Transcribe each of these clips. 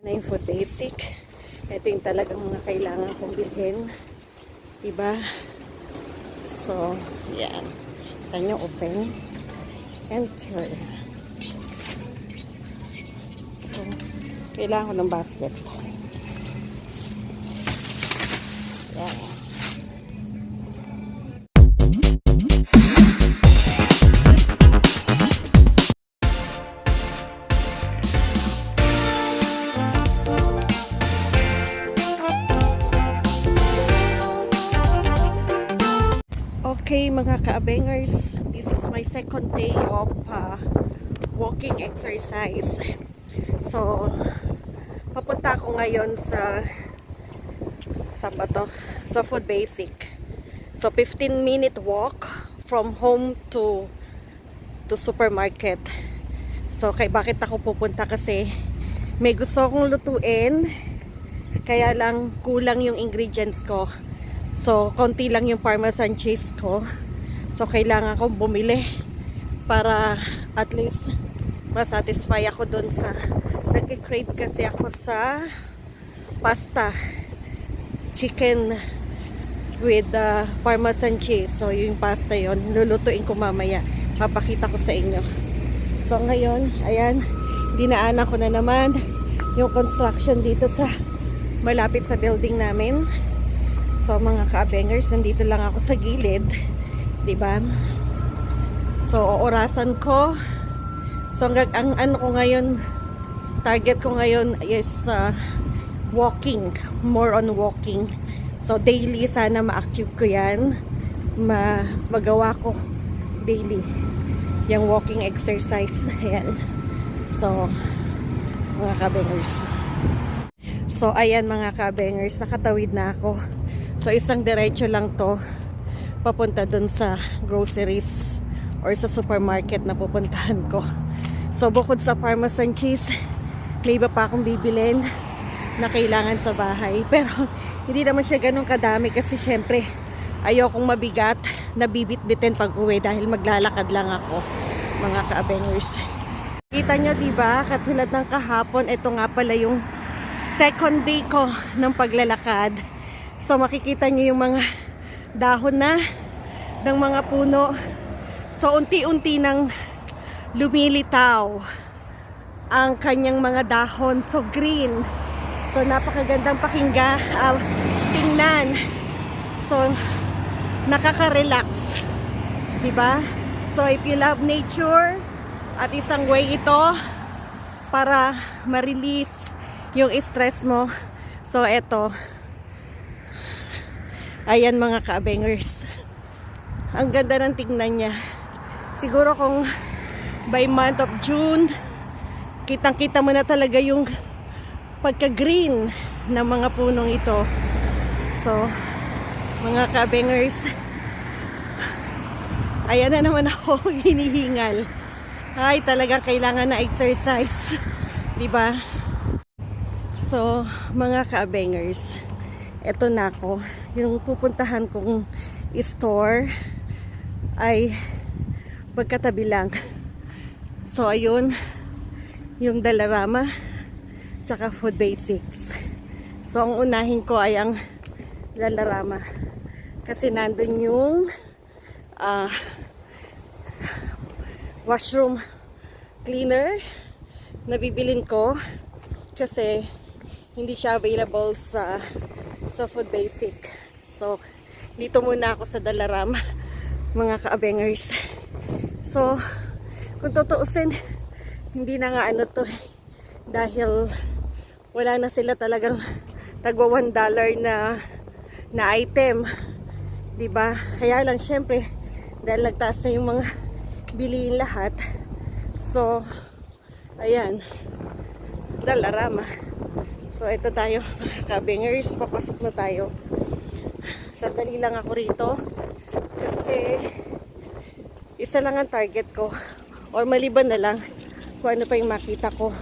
Na yung food basic. Ito yung talagang mga kailangan kong bilhin. Diba? So, yan. Can you open? Enter. So, kailangan ko ng basket. Yan. Okay mga ka-abengers, this is my second day of walking exercise. So, papunta ako ngayon sa food basic. So, 15-minute walk from home to supermarket. So, bakit ako pupunta? Kasi may gusto akong lutuin, kaya lang kulang yung ingredients ko. So, konti lang yung parmesan cheese ko. So, kailangan kong bumili para at least masatisfy ako dun sa nagki-crave kasi ako sa pasta chicken with parmesan cheese. So, yung pasta yon lulutuin ko mamaya. Papakita ko sa inyo. So, ngayon, ayan, dinaanan ko na naman yung construction dito sa malapit sa building namin. So mga ka-abengers, nandito lang ako sa gilid, 'di ba? So orasan ko. So ang ano ko ngayon, target ko ngayon is walking, more on walking. So daily sana ma-achieve ko 'yan. Magawa ko daily yung walking exercise. Ayan. So mga ka-abengers. So ayan mga ka-abengers, nakatawid na ako. So isang diretso lang to papunta dun sa groceries or sa supermarket na pupuntahan ko. So bukod sa parmesan cheese, may iba pa akong bibilin na kailangan sa bahay. Pero hindi naman siya ganun kadami kasi syempre ayokong mabigat na bibit-bitin pag uwi dahil maglalakad lang ako mga ka-abengers. Kita nyo diba, katulad ng kahapon, ito nga pala yung second day ko ng paglalakad. So makikita niyo yung mga dahon na ng mga puno. So unti-unti nang lumilitaw ang kanyang mga dahon. So green. So napakagandang tingnan. So nakaka-relax. Diba? So if you love nature, at isang way ito para ma-release yung stress mo. So eto. Ayan mga ka-abengers. Ang ganda ng tingnan niya. Siguro kung by month of June, kitang-kita mo na talaga yung pagka-green ng mga punong ito. So, mga ka-abengers, ayan na naman ako hinihingal. Ay, talagang kailangan na exercise. Diba? So, mga ka-abengers, eto na ako. Yung pupuntahan kong store ay pagkatabi lang. So ayun, yung Dollarama tsaka food basics. So ang unahin ko ay ang Dollarama kasi nandun yung washroom cleaner na bibilin ko kasi hindi siya available sa food basic. So, dito muna ako sa Dollarama, mga ka-abengers. So, kung tutuusin, hindi na nga ano to, dahil wala na sila talagang tagwa $1 na item. Diba? Kaya lang, syempre, dahil nagtaas na yung mga bilihin lahat. So, ayan, Dollarama. So, ito tayo, mga ka-abengers, papasok na tayo. Sandali lang ako rito kasi isa lang ang target ko or maliban na lang kung ano pa yung makita ko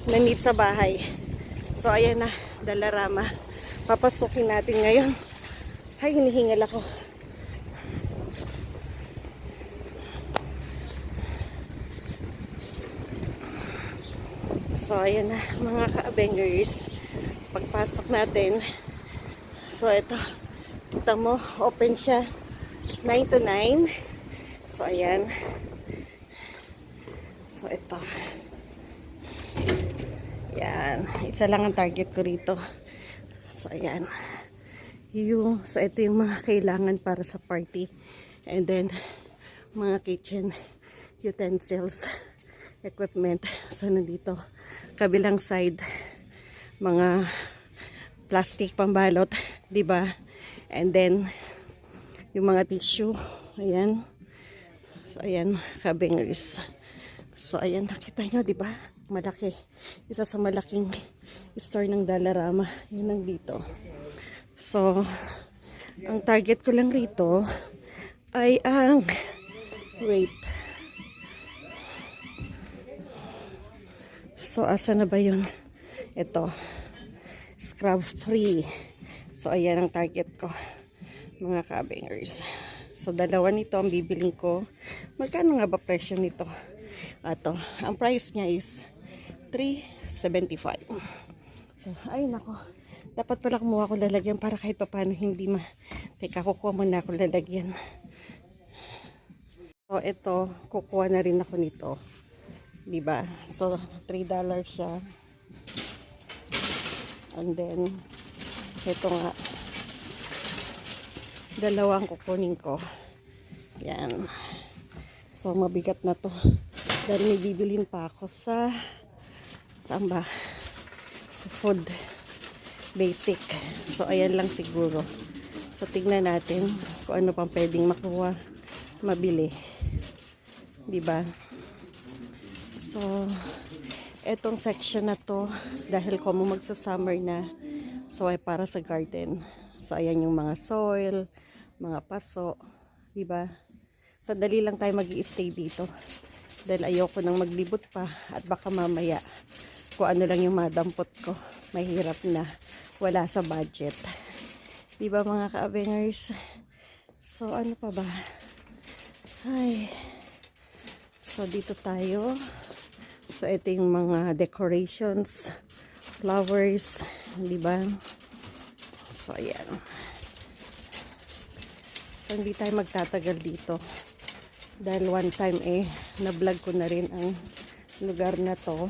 na need sa bahay. So ayan na, Dollarama. Papasukin natin ngayon. Ay, hinihingal ako. So So, ayan na, mga ka-Avengers. Pagpasok natin. So, ito. Kita mo, open siya. 9 to 9. So, ayan. So, ito. Ayan. Isa lang ang target ko rito. So, ayan. So, ito yung mga kailangan para sa party. And then, mga kitchen utensils, equipment. So, nandito. Kabilang side, mga plastic pambalot, diba? And then, yung mga tissue. Ayan. So, ayan, kabingers. So, ayan, nakita nyo, diba? Malaki. Isa sa malaking store ng Dollarama. Yun lang dito. So, ang target ko lang rito ay ang wait. So, asa na ba yun? Ito. Scrub free. So, ayan ang target ko. Mga kabingers. So, dalawa nito ang bibiling ko. Magkano nga ba presyo nito? Ato. Ang price niya is $3.75. So, ay nako. Dapat pala kumuha ko lalagyan para kahit pa paano hindi Teka, kukuha muna ako lalagyan. So, ito, kukuha na rin ako nito. Diba? So, $3 siya. And then, ito nga. Dalawang kukunin ko. Yan. So, mabigat na to. Dahil may bibilin pa ako sa saan ba? Sa food. Basic. So, ayan lang siguro. So, tignan natin kung ano pang pwedeng makuha, mabili. Diba? So, etong section na to, dahil kung magsa-summer na, so ay para sa garden. So, ayan yung mga soil, mga paso. Diba? Sandali lang tayo mag-i-stay dito. Dahil ayoko nang maglibot pa at baka mamaya kung ano lang yung madampot ko. Mahirap na. Wala sa budget. Diba mga ka-Avengers? So, ano pa ba? Ay. So, dito tayo. So, ito yung mga decorations. Flowers. Diba? So, ayan. So, hindi tayo magtatagal dito. Dahil one time na-vlog ko na rin ang lugar na to.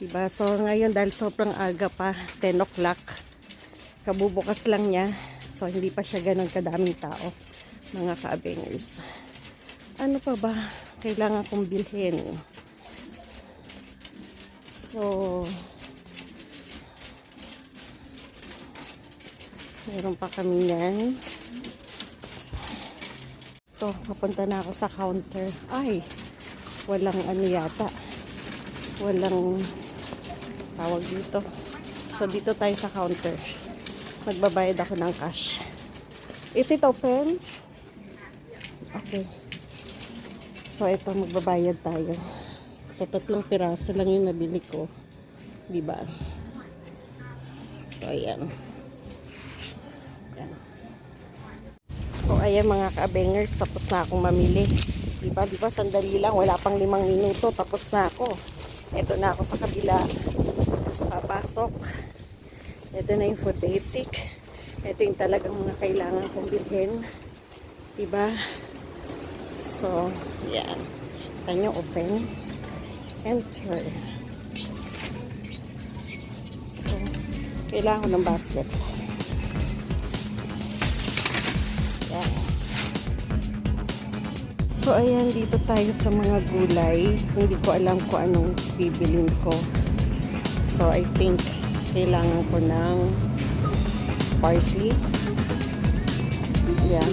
Diba? So, ngayon dahil sobrang aga pa, 10 o'clock, kabubukas lang niya. So, hindi pa siya ganun kadaming tao, mga ka-Avengers. Ano pa ba kailangan kong bilhin? So, meron pa kami yan. So, papunta na ako sa counter. Ay, walang ano yata. Walang tawag dito. So, dito tayo sa counter. Magbabayad ako ng cash. Is it open? Okay. So, ito, magbabayad tayo. So, 3 piraso lang yung nabili ko. Diba? So, ayan. Ayan. So, ayan mga ka-Avengers. Tapos na akong mamili. Diba? Diba? Sandali lang. Wala pang 5 minuto. Tapos na ako. Ito na ako sa kabila. Papasok. Ito na yung food basic. Ito yung talagang mga kailangan kong bilhin. Diba? So, yan. Tanyo open. Enter. So, kailangan ko ng basket. Yan. So, ayan, dito tayo sa mga gulay. Hindi ko alam kung anong bibilin ko. So, I think kailangan ko ng parsley. Yeah.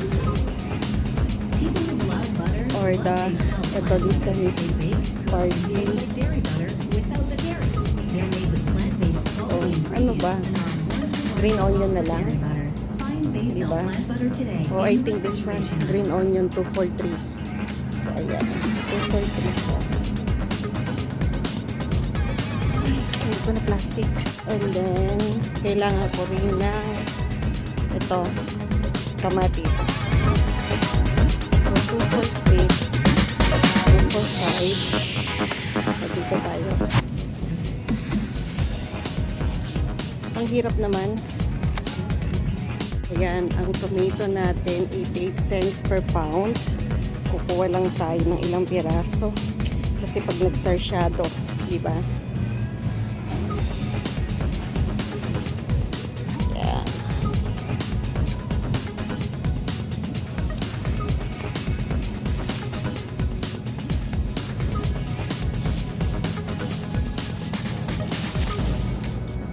Or this one is parsley. Oh, ano ba? Green onion na lang. Diba? Oh, I think this one, green onion 243. So, ayan. 243 siya. Hindi ko na plastic. And then, kailangan ko rin ng ito, kamatis. So, 246. 245. So, dito tayo. Ang hirap naman. Ayan, ang tomato natin, 88 cents per pound. Kukuha lang tayo ng ilang piraso. Kasi pag nagsarsyado, di ba? Ayan.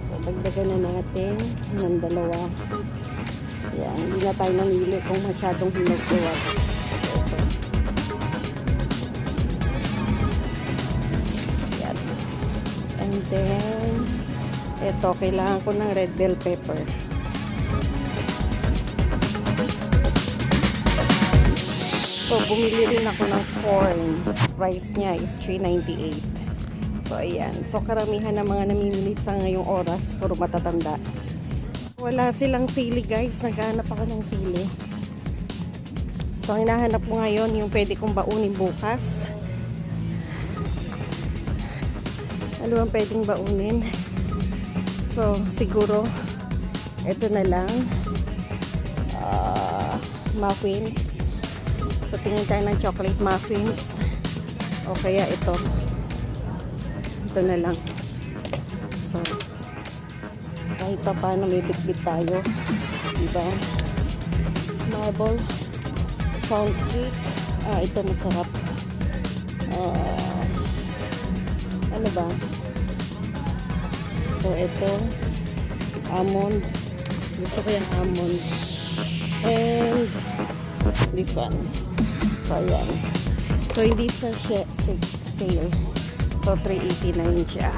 So, dagdagan na natin ng dalawa. Ayan, hindi na tayo namili kung masyadong hinaggawa. Ayan. And then, eto, kailangan ko ng red bell pepper. So, bumili rin ako ng corn. Price niya is $3.98. So, ayan. So, karamihan ng mga namimili sa ngayong oras, puro matatanda. Wala silang sili, guys. Naghahanap ako ng sili. So, ang hinahanap ko ngayon, yung pwede kong baunin bukas. Ano ang pwedeng baunin? So, siguro, ito na lang. Muffins. So, tingin tayo ng chocolate muffins. O kaya ito. Ito na lang. So, kahit pa paano may bitbit tayo. Diba? Marble. Pound cake. Ito masarap. Ano ba? So, ito. Almond. Gusto ko yung almond. And this one. So, ayan. So, hindi sa sale. So, $3.89 siya.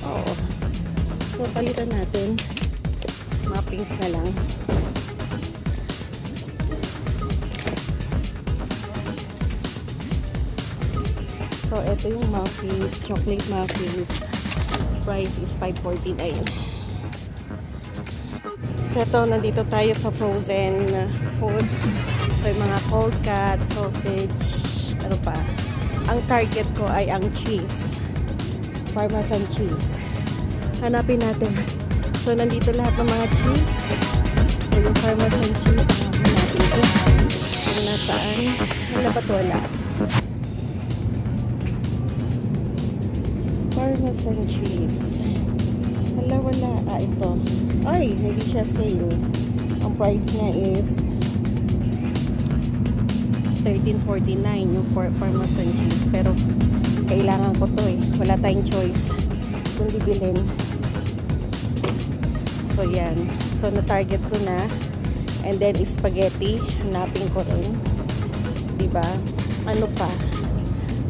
Oo. So, palitan natin. Mappings na lang. So, ito yung muffins. Chocolate muffins. Price is $5.49. So, ito, nandito tayo sa frozen food. So, yung mga cold cut, sausage, ano pa. Ang target ko ay ang cheese. Parmesan cheese. Hanapin natin. So, nandito lahat ng mga cheese. So, yung Parmesan cheese, hanapin natin ito. Kung nasaan. Wala ba't wala? Parmesan cheese. Wala. Ito. Ay, hindi siya sale. Ang price niya is $13.49 yung Parmesan cheese. Pero, kailangan ko to eh. Wala tayong choice kung bibilin. So, yan. So, na-target ko na. And then, spaghetti. Hanapin ko rin. Diba? Ano pa?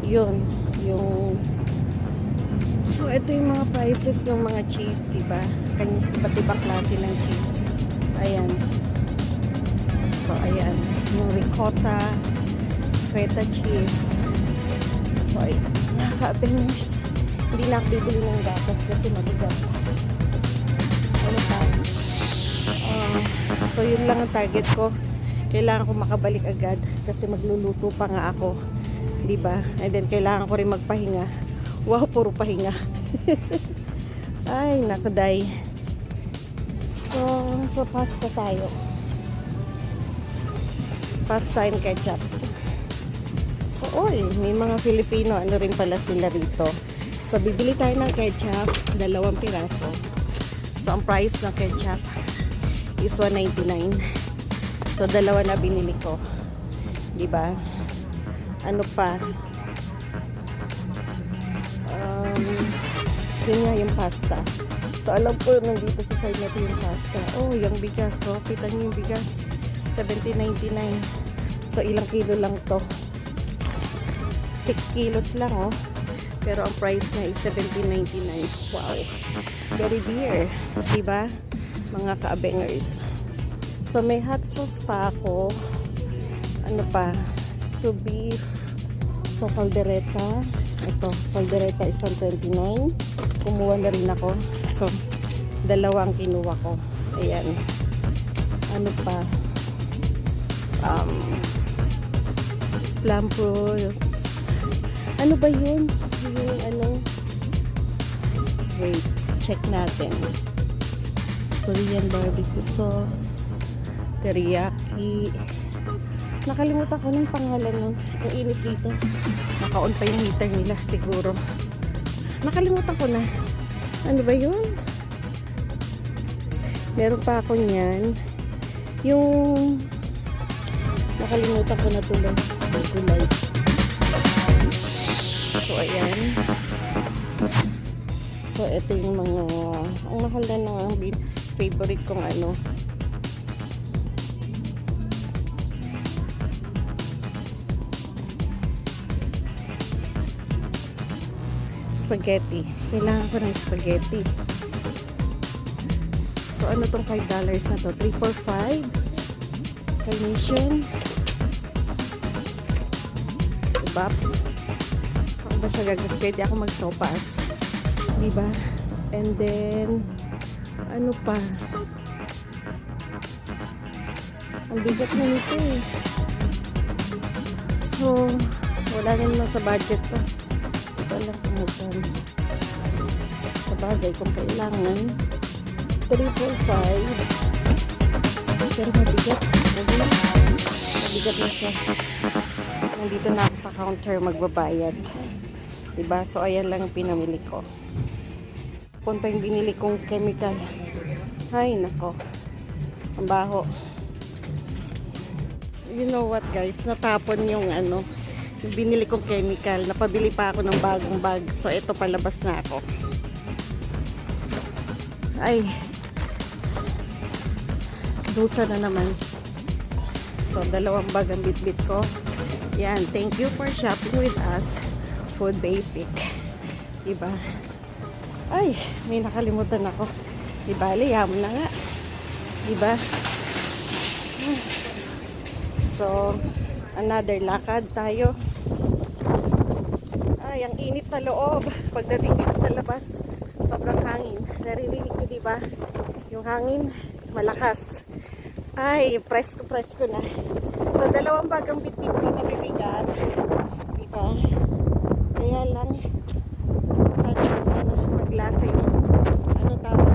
Yun. Yung... So, ito yung mga prices ng mga cheese. Diba? Iba't ibang klase ng cheese. Ayan. So, ayan. Yung ricotta. Feta cheese. So, ayan. Nakaka-bangers. Hindi na ako bibili ng gatas kasi mabigat. Ano pa? So, yun lang ang target ko. Kailangan ko makabalik agad kasi magluluto pa nga ako. Diba? And then, kailangan ko rin magpahinga. Wow, puro pahinga. Ay, nakaday. So, pasta tayo. Pasta and ketchup. So, oy, may mga Filipino, ano rin pala sila rito. So, bibili tayo ng ketchup, 2 piraso. So, ang price ng ketchup is $1.99. So, 2 na binili ko. Diba? Ano pa? Yun nga yung pasta. So, alam ko, nandito sa side natin yung pasta. Oh, yung bigas. So, kita nyo yung bigas. $17.99. So, ilang kilo lang to? 6 kilos lang, oh. Pero ang price na is $17.99. Wow. Very dear. Diba? Mga ka-abengers. So, may hot sauce pa ako. Ano pa? Stew beef. So, caldereta. Ito, caldereta is $1.29. Kumuha na rin ako. So, 2 ang kinuha ko. Ayan. Ano pa? Plum fruits. Ano ba yun? Yung ano? Wait, check natin. Korean barbecue sauce. Teriyaki. Nakalimutan ko ng pangalan nun. Ang init dito. Naka-on pa yung heater nila siguro. Nakalimutan ko na. Ano ba yun? Meron pa ako niyan. Yung nakalimutan ko na tuloy. Gulay. So, ayan. So, ito yung mga ang mahal na ng favorite kong ano. Spaghetti. Kailangan ko ng spaghetti. So, ano tong $5 na to? 3 for 5. Carnation. Diba? Saan ba siya gagawin? Pwede ako magsopas. Diba? And then, ano pa? Ang bigat na nito eh. So, wala rin naman sa budget ko. Ito lang kumutan. Sa bagay, kung kailangan, 3 for 5. Pero mabigat. Mabigat na siya. Nandito na ako sa counter magbabayad. Diba? So, ayan lang ang pinamili ko. Kung pa yung binili kong chemical. Ay, nako. Ang baho. You know what guys? Natapon yung ano, yung binili kong chemical. Napabili pa ako ng bagong bag. So, ito palabas na ako. Ay. Dusa na naman. So, 2 bag ang bit-bit ko. Yan. Thank you for shopping with us. Food Basic. Diba? Ay, may nakalimutan ako. Diba? Liyam na nga. Diba? So, another lakad tayo. Ay, ang init sa loob. Pagdating dito sa labas, sobrang hangin. Naririnig ko, diba? Yung hangin, malakas. Ay, presko na. So, 2 bagang bitbit ko mabibigat. Diba? Kaya lang, sana maglasa yung, ano tawag